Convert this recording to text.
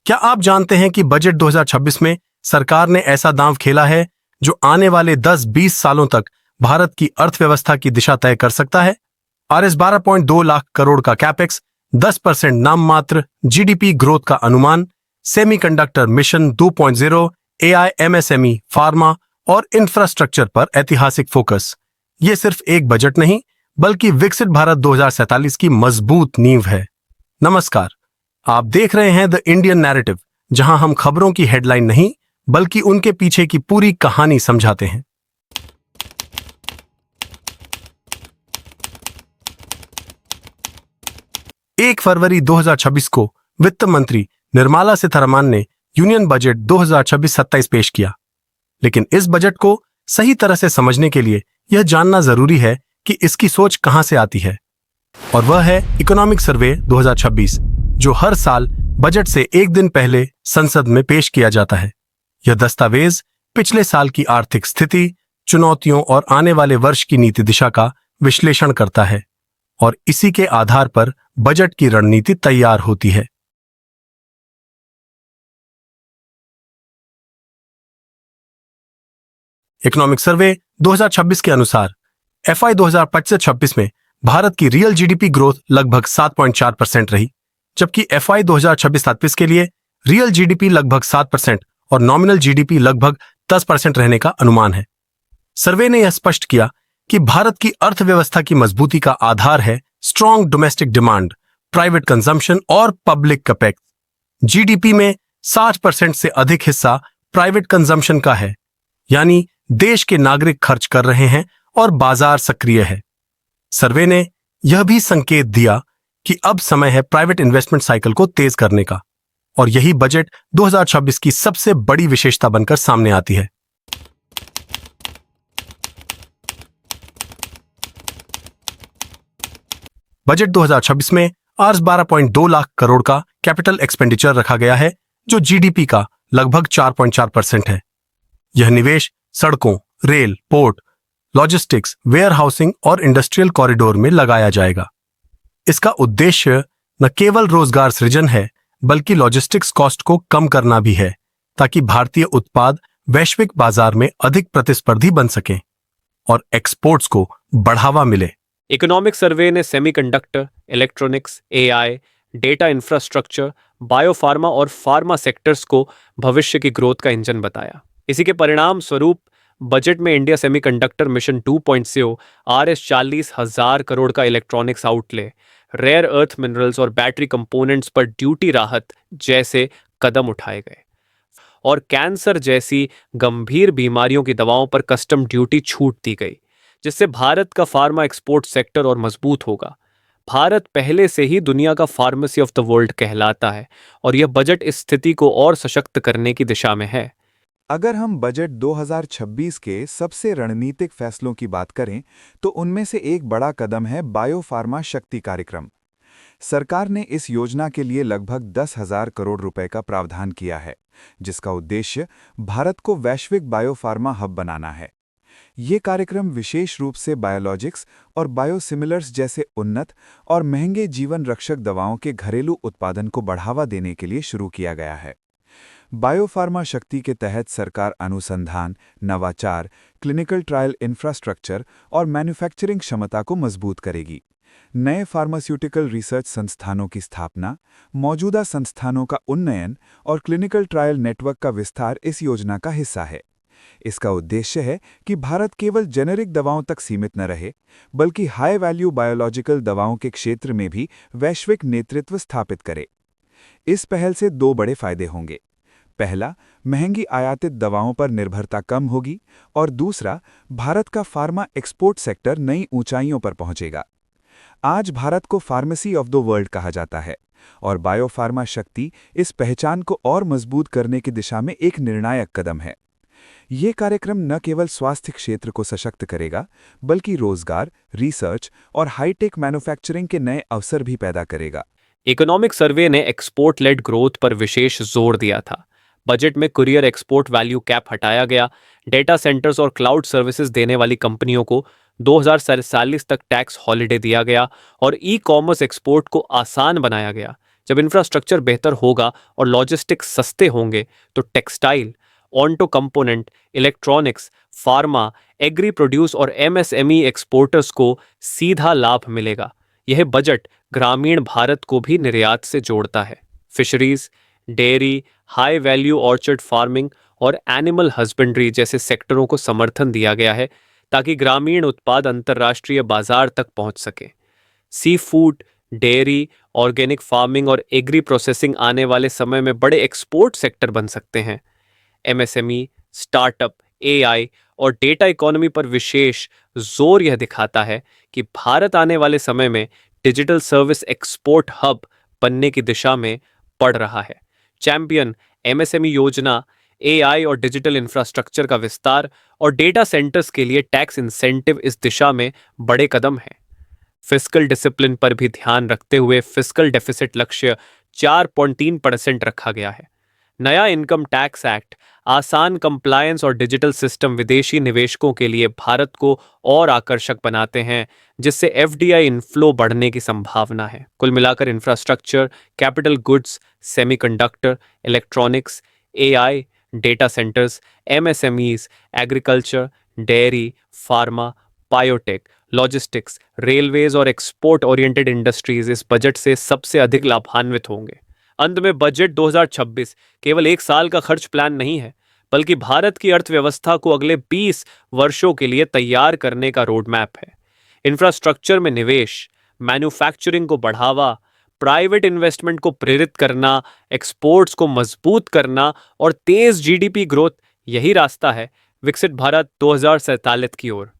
क्या आप जानते हैं कि बजट 2026 में सरकार ने ऐसा दांव खेला है जो आने वाले 10-20 सालों तक भारत की अर्थव्यवस्था की दिशा तय कर सकता है? आरएस 12.2 लाख करोड़ का कैपेक्स, 10% नाम मात्र जीडीपी ग्रोथ का अनुमान, semiconductor mission 2.0, AI, MSME, pharma और इंफ्रास्ट्रक्चर पर ऐतिहासिक फोकस। ये सिर्फ एक बजट नहीं, बल्कि विकसित भारत 2047 की मजबूत नींव है। नमस्कार, आप देख रहे हैं द इंडियन नैरेटिव, जहां हम खबरों की हेडलाइन नहीं, बल्कि उनके पीछे की पूरी कहानी समझाते हैं। एक फरवरी 2026 को वित्त मंत्री निर्मला सीतारमण ने यूनियन बजट 2026-27 पेश किया। लेकिन इस बजट को सही तरह से समझने के लिए यह जानना जरूरी है कि इसकी सोच कहां से आती है। और वह है इकोनॉमिक सर्वे 2026, जो हर साल बजट से एक दिन पहले संसद में पेश किया जाता है। यह दस्तावेज पिछले साल की आर्थिक स्थिति, चुनौतियों और आने वाले वर्ष की नीति दिशा का विश्लेषण करता है, और इसी के आधार पर बजट की रणनीति तैयार होती है। इकोनॉमिक सर्वे 2026 के अनुसार एफआई 2025-26 में भारत की रियल जीडीपी ग्रोथ लगभग 7.4% रही, जबकि एफआई 2026-27 के लिए रियल जीडीपी लगभग 7% और नॉमिनल जीडीपी लगभग 10% रहने का अनुमान है। सर्वे ने यह स्पष्ट किया कि भारत की अर्थव्यवस्था की मजबूती का आधार है strong domestic demand, private consumption और पब्लिक कैपेक्स। जीडीपी में 60% से अधिक हिस्सा प्राइवेट कंजम्पशन का है, यानी देश के नागरिक खर्च कर रहे हैं और बाजार सक्रिय है। सर्वे ने यह भी संकेत दिया कि अब समय है प्राइवेट इन्वेस्टमेंट साइकिल को तेज करने का, और यही बजट 2026 की सबसे बड़ी विशेषता बनकर सामने आती है। बजट 2026 में आर्स 12.2 लाख करोड़ का कैपिटल एक्सपेंडिचर रखा गया है, जो जीडीपी का लगभग 4.4% है। यह निवेश सड़कों, rail, port, logistics, warehousing और इंडस्ट्रियल कॉरिडोर में लगाया जाएगा। इसका उद्देश्य न केवल रोजगार सृजन है, बल्कि लॉजिस्टिक्स कॉस्ट को कम करना भी है, ताकि भारतीय उत्पाद वैश्विक बाजार में अधिक प्रतिस्पर्धी बन सकें और एक्सपोर्ट्स को बढ़ावा मिले। इकोनॉमिक सर्वे ने semiconductor, electronics, AI, data infrastructure, biopharma और फार्मा सेक्टर्स को भविष्य की ग्रोथ का इंजन बताया। इसी के परिणाम स्वरूप बजट में India semiconductor mission 2.0, RS 40,000 crore का electronics outlay, rare earth minerals और बैटरी कंपोनेंट्स पर ड्यूटी राहत जैसे कदम उठाए गए, और कैंसर जैसी गंभीर बीमारियों की दवाओं पर कस्टम ड्यूटी छूट दी गई, जिससे भारत का फार्मा एक्सपोर्ट सेक्टर और मजबूत होगा। भारत पहले से ही दुनिया का फार्मेसी ऑफ द वर्ल्ड कहलाता है, और यह बजट इस स्थिति को और सशक्त करने की दिशा में है। अगर हम बजट 2026 के सबसे रणनीतिक फैसलों की बात करें, तो उनमें से एक बड़ा कदम है बायोफार्मा शक्ति कार्यक्रम। सरकार ने इस योजना के लिए लगभग 10,000 करोड़ रुपए का प्रावधान किया है, जिसका उद्देश्य भारत को वैश्विक बायोफार्मा हब बनाना है। ये कार्यक्रम विशेष रूप से बायोलॉजिक्स और बायोसिमिलर्स जैसे उन्नत और महंगे जीवन रक्षक दवाओं के घरेलू उत्पादन को बढ़ावा देने के लिए शुरू किया गया है। बायोफार्मा शक्ति के तहत सरकार अनुसंधान, नवाचार, क्लिनिकल ट्रायल इंफ्रास्ट्रक्चर और मैन्युफैक्चरिंग क्षमता को मजबूत करेगी। नए फार्मास्यूटिकल रिसर्च संस्थानों की स्थापना, मौजूदा संस्थानों का उन्नयन और क्लिनिकल ट्रायल नेटवर्क का विस्तार इस योजना का हिस्सा है। इसका उद्देश्य है कि भारत केवल जेनेरिक दवाओं तक सीमित न रहे, बल्कि हाई वैल्यू बायोलॉजिकल दवाओं के क्षेत्र में भी वैश्विक नेतृत्व स्थापित करे। इस पहल से दो बड़े फायदे होंगे। पहला, महंगी आयातित दवाओं पर निर्भरता कम होगी, और दूसरा, भारत का फार्मा एक्सपोर्ट सेक्टर नई ऊंचाइयों पर पहुंचेगा। आज भारत को फार्मेसी ऑफ द वर्ल्ड कहा जाता है, और बायोफार्मा शक्ति इस पहचान को और मजबूत करने की दिशा में एक निर्णायक कदम है। ये कार्यक्रम न केवल स्वास्थ्य क्षेत्र को सशक्त करेगा, बल्कि रोजगार, रिसर्च और हाईटेक मैन्युफैक्चरिंग के नए अवसर भी पैदा करेगा। इकोनॉमिक सर्वे ने एक्सपोर्ट लेड ग्रोथ पर विशेष जोर दिया था। बजट में कुरियर एक्सपोर्ट वैल्यू कैप हटाया गया, डेटा सेंटर्स और क्लाउड सर्विसेज देने वाली कंपनियों को 2047 तक टैक्स हॉलिडे दिया गया, और ई कॉमर्स एक्सपोर्ट को आसान बनाया गया, जब इंफ्रास्ट्रक्चर बेहतर होगा और लॉजिस्टिक्स सस्ते होंगे तो textile, auto component, electronics, pharma, agri produce और एमएसएमई एक्सपोर्टर्स को सीधा लाभ मिलेगा। यह बजट ग्रामीण भारत को भी निर्यात से जोड़ता है। Fisheries, dairy, high value orchard farming और एनिमल हस्बेंड्री जैसे सेक्टरों को समर्थन दिया गया है ताकि ग्रामीण उत्पाद अंतर्राष्ट्रीय बाजार तक पहुंच सके। Sea food, dairy, organic farming और एग्री प्रोसेसिंग आने वाले समय में बड़े एक्सपोर्ट सेक्टर बन सकते हैं। एमएसएमई, स्टार्टअप, एआई और डेटा इकोनॉमी पर विशेष जोर यह दिखाता है कि भारत आने वाले समय में डिजिटल सर्विस एक्सपोर्ट हब बनने की दिशा में बढ़ रहा है। चैंपियन एमएसएमई योजना, एआई और डिजिटल इंफ्रास्ट्रक्चर का विस्तार और डेटा सेंटर्स के लिए टैक्स इंसेंटिव इस दिशा में बड़े कदम हैं। फिस्कल डिसिप्लिन पर भी ध्यान रखते हुए फिस्कल डेफिसिट लक्ष्य 4.3% रखा गया है। नया इनकम टैक्स एक्ट, आसान कंप्लायंस और डिजिटल सिस्टम विदेशी निवेशकों के लिए भारत को और आकर्षक बनाते हैं, जिससे एफडीआई इनफ्लो बढ़ने की संभावना है। कुल मिलाकर infrastructure, capital goods, semiconductor, electronics, AI, data centres, MSMEs, agriculture, dairy, pharma, biotech, logistics, railways और एक्सपोर्ट ओरिएंटेड इंडस्ट्रीज इस बजट से सबसे अधिक लाभान्वित होंगे। अंत में बजट 2026 केवल एक साल का खर्च प्लान नहीं है, बल्कि भारत की अर्थव्यवस्था को अगले 20 वर्षों के लिए तैयार करने का रोड मैप है। इंफ्रास्ट्रक्चर में निवेश, मैन्युफैक्चरिंग को बढ़ावा, प्राइवेट इन्वेस्टमेंट को प्रेरित करना, एक्सपोर्ट्स को मजबूत करना और तेज जीडीपी ग्रोथ, यही रास्ता है विकसित भारत 2047 की ओर।